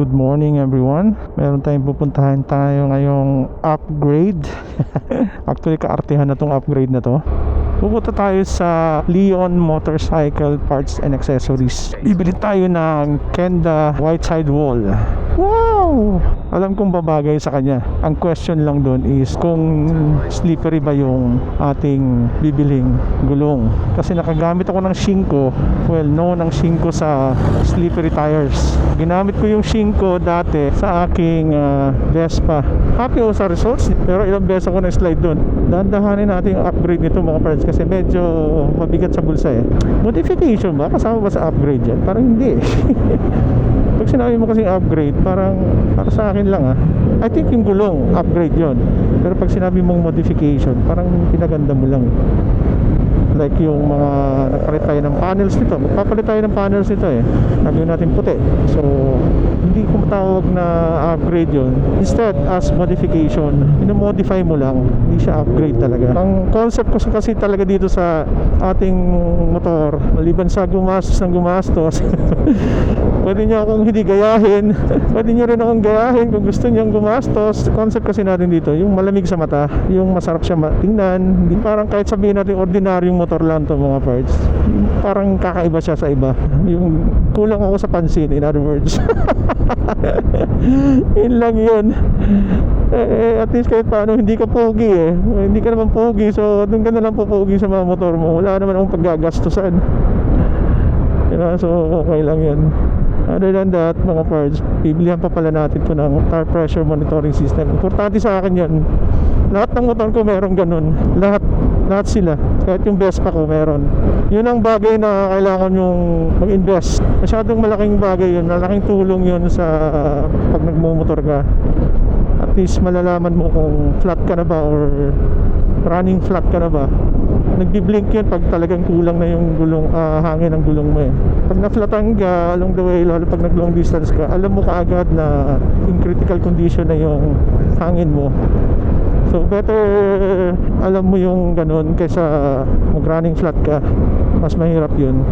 Good morning everyone. Meron tayong pupuntahan tayo ngayong upgrade. Actually kaartehan na tong upgrade na to. Pupunta tayo sa Leon Motorcycle Parts and Accessories. Bibili tayo ng Kenda white side wall. Wow! Alam kong babagay sa kanya. Ang question lang doon is kung slippery ba yung ating bibiling gulong. Kasi nakagamit ako ng Shinko. Well, no ng Shinko sa slippery tires. Ginamit ko yung Shinko dati sa aking Vespa. Happy ako sa results, pero ilang beses ako na-slide doon. Dahan-dahanin natin yung upgrade nito mga friends kasi medyo mabigat sa bulsa eh. Modification ba? Kasama ba sa upgrade yan? Parang hindi eh. Pag sinabi mo kasing upgrade, parang para sa akin lang I think yung gulong, upgrade yon. Pero pag sinabi mong modification, parang pinaganda mo lang. Like yung mga nagpalit tayo ng panels nito. Magpapalit tayo ng panels nito eh. Lagyan natin puti. So, hindi ko matawag na upgrade yon. Instead, as modification, modify mo lang. Hindi siya upgrade talaga. Ang concept ko kasi talaga dito sa ating motor, maliban sa gumastos ng gumastos, pwede nyo akong hindi gayahin. Pwede nyo rin akong gayahin kung gusto nyo gumastos. Concept kasi natin dito, yung malamig sa mata, yung masarap siya tingnan. Hindi parang kahit sabihin natin ordinaryong motor lang to mga parts, parang kakaiba siya sa iba. Yung kulang ako sa pansin, in other words. Yun lang yun. At least kahit paano hindi ka pogi eh. Hindi ka naman pogi, so doon ka na lang po pogi sa mga motor mo. Wala naman akong paggagastusan. So okay lang yun. Other than that mga parts, bibilihan pa pala natin to ng tire pressure monitoring system. Importante sa akin yun. Lahat ng motor ko meron ganun. Lahat sila. Kahit yung Vespa ko meron. Yun ang bagay na kailangan yung mag-invest. Masyadong malaking bagay yun. Malaking tulong yun sa pag nagmumotor ka. At least malalaman mo kung flat ka na ba or running flat ka na ba. Nagbi-blink yun pag talagang kulang na yung gulong, hangin ng gulong mo eh. Pag na-flatan ka along the way, lalo pag nag-long distance ka, alam mo kaagad na in critical condition na yung hangin mo. So better alam mo yung ganun kaysa mag-running flat ka. Mas mahirap yun.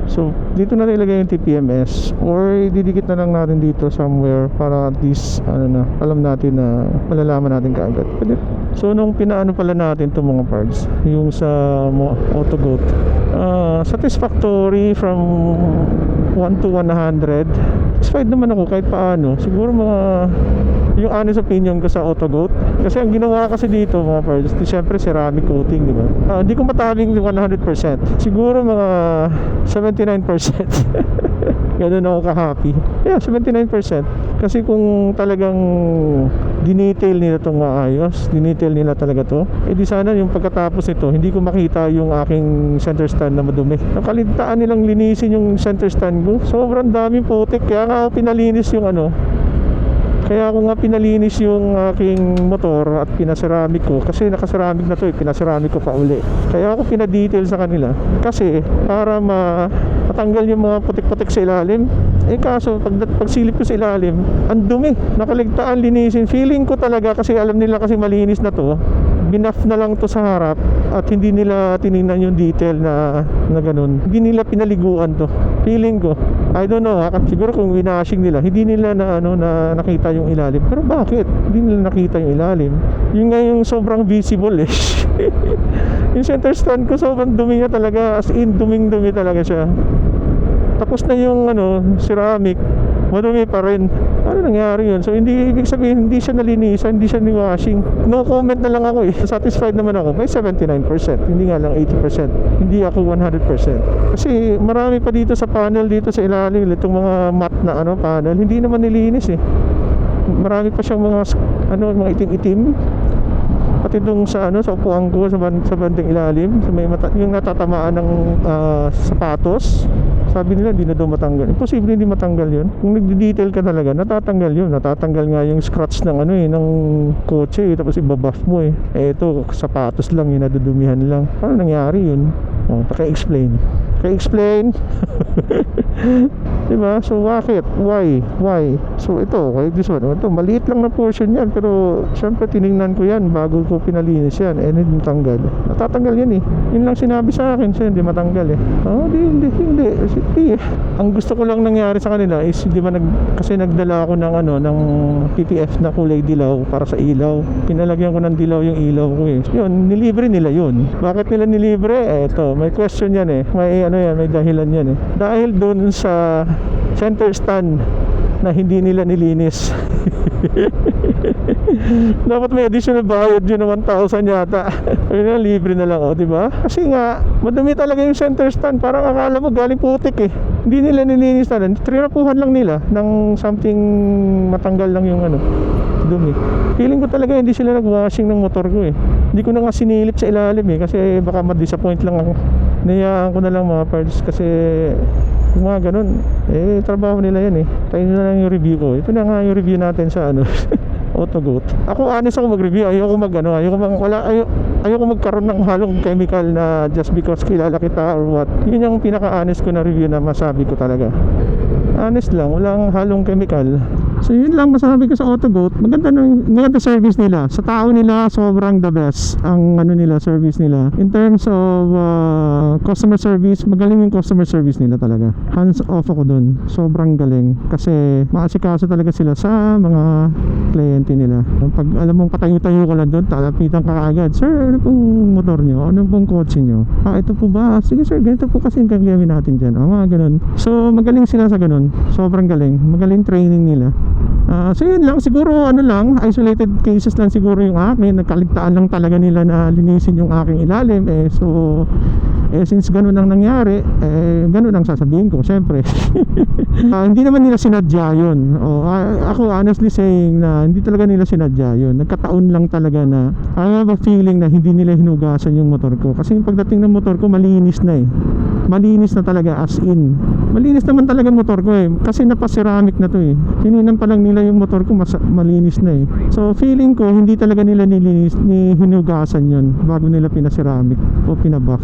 So dito na nilagay yung TPMS or didikit na lang natin dito somewhere para at least alam natin na malalaman natin kaagad. So nung pinaano pala natin itong mga parts, yung sa AutoGoat, satisfactory from 1 to 100. Satisfied naman ako kahit paano. Siguro mga yung honest opinion ko sa AutoGoat, kasi ang ginawa kasi dito mga parts, siyempre ceramic coating, di ba? Hindi ko matabing 100%. Siguro mga 79%. Ganun ako ka-happy. Yeah, 79%. Kasi kung talagang dinetail nila itong maayos, dinetail nila talaga to, di sana yung pagkatapos nito, hindi ko makita yung aking center stand na madumi. Nakaligtaan nilang linisin yung center stand ko. Sobrang daming putik. Kaya nga ako pinalinis yung Kaya ako nga pinalinis yung aking motor at pinaseramik ko. Kasi nakaseramik na to pinaseramik ko pa uli. Kaya ako pinadetail sa kanila. Kasi para matanggal yung mga putik-putik sa ilalim. Kaso pag silip ko sa ilalim, ang dumi. Nakaligtaan linisin. Feeling ko talaga kasi alam nila kasi malinis na to. Binaf na lang to sa harap at hindi nila tinignan yung detail na ganun. Hindi nila pinaliguan to. Feeling ko. I don't know siguro kung winashing nila, hindi nila na nakita yung ilalim. Pero bakit? Hindi nila nakita yung ilalim. Yung nga yung sobrang visible eh. Yung center stand ko sobrang dumi niya talaga. As in, duming-dumi talaga siya. Tapos na yung ceramic, madumi pa rin. Ano nangyari yun? So hindi ibig sabihin hindi siya nalinisan, hindi siya ni-washing. No comment na lang ako eh. Satisfied naman ako. May 79%, hindi nga lang 80%. Hindi ako 100%. Kasi marami pa dito sa panel dito sa ilalim, itong mga matte na panel, hindi naman nilinis eh. Marami pa siyang mga mga itim-itim. Pati dong sa upuan ko sa bandang ilalim, sa may yung natatamaan ng sapatos. Sabi nila hindi na daw matanggal. Imposible hindi matanggal yun. Kung nagdi-detail ka talaga, natatanggal yun. Natatanggal nga yung scratch ng ng kotse tapos ibabuff mo eh. Ito, sapatos lang yun, nadudumihan lang. Paano nangyari yun? Paki-explain. Diba? So bakit? Why? So ito, okay, this one, ito, maliit lang na portion yan, pero syempre tinignan ko yan bago ko pinalinis yan. Eh, hindi tanggal. Natatanggal yan eh. Yun lang sinabi sa akin, so hindi matanggal eh. Oh, hindi. Ang gusto ko lang nangyari sa kanila is, di ba, kasi nagdala ako ng ng PPF na kulay dilaw para sa ilaw. Pinalagyan ko ng dilaw yung ilaw ko eh. Yun, nilibre nila yun. Bakit nila nilibre? Eto, may question yan eh. May may dahilan yan eh. Dahil dun sa center stand na hindi nila nilinis. Dapat may additional bayad yun na 1,000 yata. Ayun na, libre na lang, diba? Kasi nga, madumi talaga yung center stand. Parang akala mo galing putik eh. Hindi nila nilinis na. Trinapuhan lang nila ng something matanggal lang yung dumi. Feeling ko talaga hindi sila nag-washing ng motor ko eh. Hindi ko na nga sinilip sa ilalim eh, kasi baka ma-disappoint lang ako. Nayaan ko na lang mga parts kasi yung mga ganun, trabaho nila yan eh. Tayo na lang yung review ko. Ito na nga yung review natin sa Autogoat. Ako honest ako mag-review. Ayoko magkaroon ng halong chemical na just because kilala kita or what. Yun yung pinaka-honest ko na review na masabi ko talaga. Honest lang, walang halong chemical. So yun lang masabi ko sa Autogoat. Maganda service nila. Sa tao nila, sobrang the best ang nila, service nila. In terms of customer service, magaling yung customer service nila talaga. Hands off ako dun. Sobrang galing. Kasi maasikaso talaga sila sa mga kliyente nila. Pag alam mong patayo-tayo ka lang dun, talapitan ka agad. Sir, ano pong motor nyo? Ano pong kotse nyo? Ito po ba? Sige sir, ganito po kasi yung gagawin natin dyan. Mga ganun. So magaling sila sa ganun. Sobrang galing. Magaling training nila. So yun lang, siguro isolated cases lang siguro yung akin. Nagkaligtaan lang talaga nila na linisin yung aking ilalim. Since ganun ang nangyari, ganun ang sasabihin ko, syempre. Hindi naman nila sinadya yun. Ako honestly saying na hindi talaga nila sinadya yun. Nagkataon lang talaga na I have a feeling na hindi nila hinugasan yung motor ko. Kasi yung pagdating ng motor ko, malinis na eh. Malinis na talaga, as in. Malinis naman talaga motor ko eh. Kasi napaceramic na to eh. Tininan pa lang nila yung motor ko, malinis na eh. So feeling ko, hindi talaga nila hinugasan yun bago nila pinaceramic o pinabuff.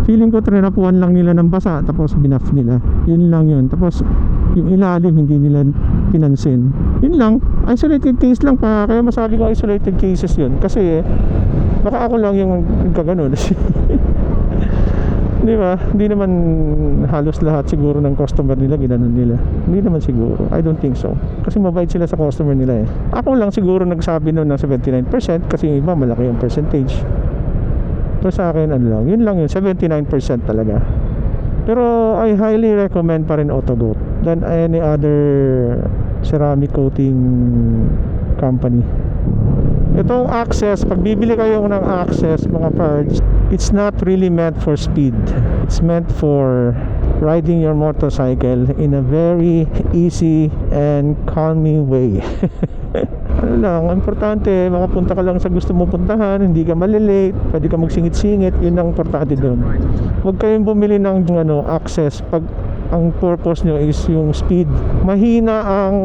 Feeling ko trinapuan lang nila ng basa tapos binuff nila. Yun lang yun. Tapos yung ilalim hindi nila pinansin. Yun lang. Isolated case lang pa. Kaya masabi ko isolated cases yun. Kasi baka ako lang yung kaganon. Di ba? Hindi naman halos lahat siguro ng customer nila ginanon nila. Hindi naman siguro. I don't think so. Kasi mabait sila sa customer nila eh. Ako lang siguro nagsabi noon ng 79% kasi yung iba malaki yung percentage. Pero sa akin yun lang yun, 79% talaga. Pero I highly recommend pa rin Autogoat than any other ceramic coating company. Itong Access, pag bibili kayo ng Access mga parts, it's not really meant for speed. It's meant for riding your motorcycle in a very easy and calming way. Ang importante, makapunta ka lang sa gusto mo puntahan, hindi ka malilate, pwede ka magsingit-singit, yun ang importante doon. Huwag kayong bumili ng Access pag ang purpose nyo is yung speed. Mahina ang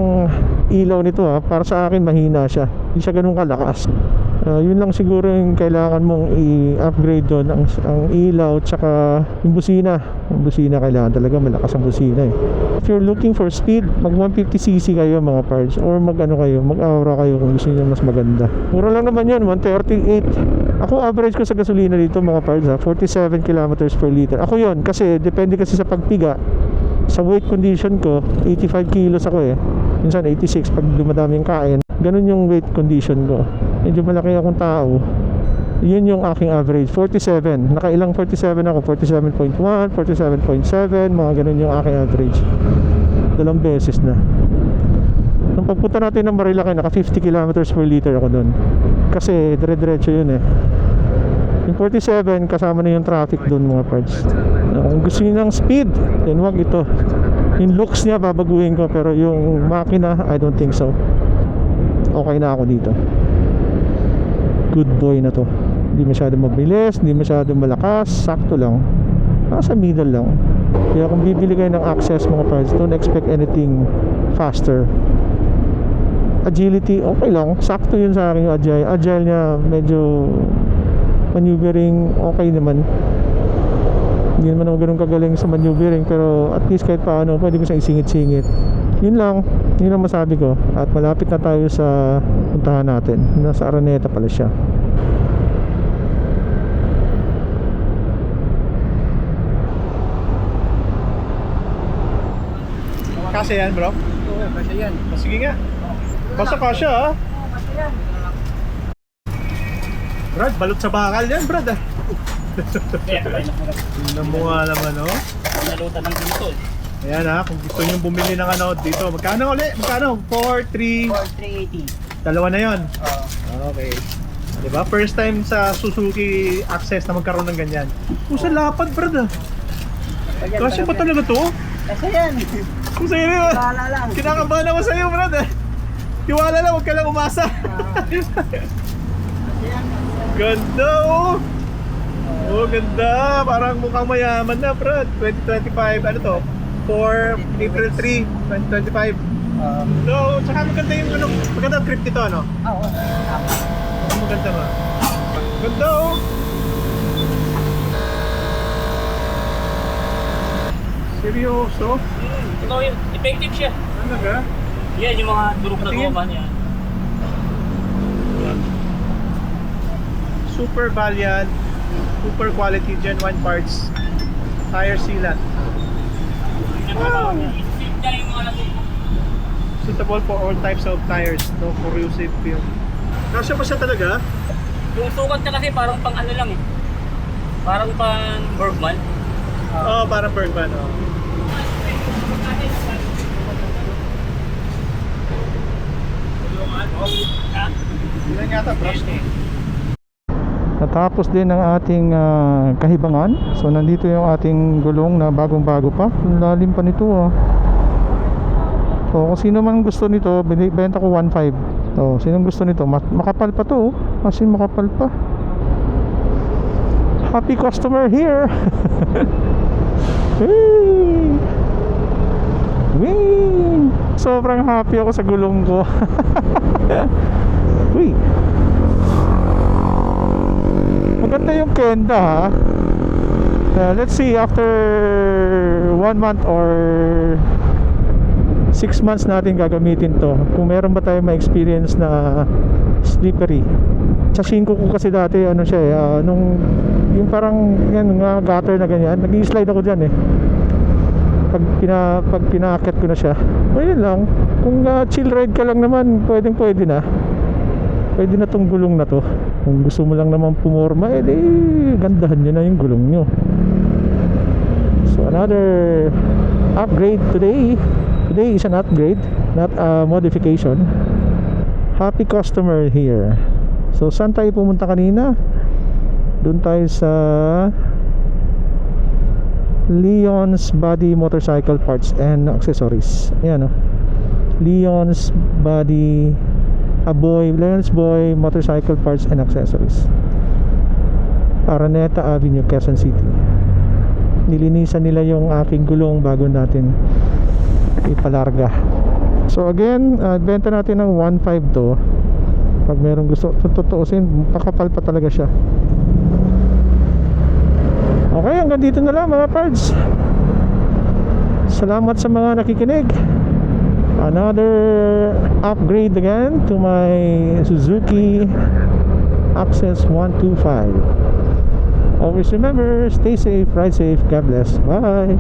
ilaw nito para sa akin mahina siya, hindi siya ganun kalakas. Yun lang siguro yung kailangan mong i-upgrade doon, ang ilaw tsaka yung busina. Yung busina kailangan talaga malakas ang busina eh. If you're looking for speed, mag 150cc kayo mga parts, or mag-aura kayo kung gusto niyo mas maganda. Mura lang naman yun, 138. Ako average ko sa gasolina dito mga parts 47 kilometers per liter. Ako yun, kasi depende kasi sa pagpiga. Sa weight condition ko, 85 kilos ako eh. Minsan 86 pag dumadami yung kain. Ganun yung weight condition ko. Medyo malaki akong tao. Yun yung aking average, 47. Nakailang 47 ako, 47.1, 47.7, mga ganun yung aking average. Dalawang beses na. Nung pagpunta natin ng Marilaki, naka 50 kilometers per liter ako doon. Kasi dire-diretso yun eh. Yung 47, kasama na yung traffic doon mga parts. Kung gusto niyo ng speed, then wag ito. Yung looks niya babaguhin ko, pero yung makina, I don't think so. Okay na ako dito. Good boy na to. Hindi masyadong mabilis, hindi masyadong malakas, sakto lang. Nasa middle lang. Kaya kung bibili kayo ng Access mga parts, don't expect anything faster. Agility, okay lang. Sakto yun sa akin yung agile. Niya medyo maneuvering, okay naman. Hindi naman ako ganun kagaling sa maneuvering, pero at least kahit paano pwede ko siyang isingit-singit. Yun lang masabi ko. At malapit na tayo sa puntahan natin. Nasa Araneta pala siya. Kasi yan bro? Oo, kasi yan. Sige nga. Basta kasya ha. Oo, kasi yan. Brad, balot sa bakal yan Brad ah. Tingnan mo nga naman oh. Nalutan ng dito. Ayan ha, kung gusto nyo bumili ng ano dito. Magkano ulit? Magkano? 4, 3 380. Dalawa na yon. Oo. Okay. Diba? First time sa Suzuki Access na magkaroon ng ganyan. Pusa lapad Brad ah. Kasi pa talaga to? Kasi yan. Kung sa'yo rin Bahala lang. kinakabahan ako sa'yo Brad ah. Tiwala lang, huwag ka lang umasa. Ganda oh. Oh, ganda. Parang mukhang mayaman na, Brad. 2025, ano to? 4 April 3, 2025. So, tsaka maganda yung ano, maganda ang trip nito, ano? Oo. Maganda ba? Ganda oh. Seryoso? Ikaw yun. Effective siya. Ano ka? Yan, yung mga durog na Tingin. goma niya. Super Valiant, super quality Gen 1 parts, tire sealant. Wow. Niya yung mga natubo. Suitable for all types of tires, no corrosive film. Kasya pa siya talaga? Yung sukat niya kasi parang pang ano lang eh. Parang pang Bergman. Oo, parang Bergman, oh. Ilan yata, brush na Natapos din ang ating kahibangan. So nandito yung ating gulong na bagong-bago pa. Ang lalim pa nito ah. So kung sino man gusto nito, benta ko 1.5. So sino gusto nito, makapal pa to oh. Kasi makapal pa. Happy customer here. Hey! Wee! Sobrang happy ako sa gulong ko. Uy! Maganda yung kenda ha. Let's see after 1 month or 6 months natin gagamitin to, kung meron ba tayo ma-experience na slippery. Sa 5 ko kasi dati ano siya eh, nung yung parang yan nga gutter na ganyan, nag-i-slide ako dyan eh. Pag pinaakyat ko na siya, ayun lang. Kung chill ride ka lang naman, pwede na. Pwede na tong gulong na to. Kung gusto mo lang naman pumorma, gandahan nyo na yung gulong nyo. So another upgrade today. Today is an upgrade, not a modification. Happy customer here. So saan tayo pumunta kanina? Doon tayo sa Leon's Body Motorcycle Parts and Accessories. Ayan o, Leon's Body Leon's Boy Motorcycle Parts and Accessories, Araneta Avenue, Quezon City. Nilinisan nila yung aking gulong bago natin ipalarga. So again, benta natin ng 1.5 to. Pag merong gusto, tutuusin, pakapal pa talaga siya. Okay, hanggang dito na lang mga parts. Salamat sa mga nakikinig. Another upgrade again to my Suzuki Access 125. Always remember, stay safe, ride safe, God bless, bye.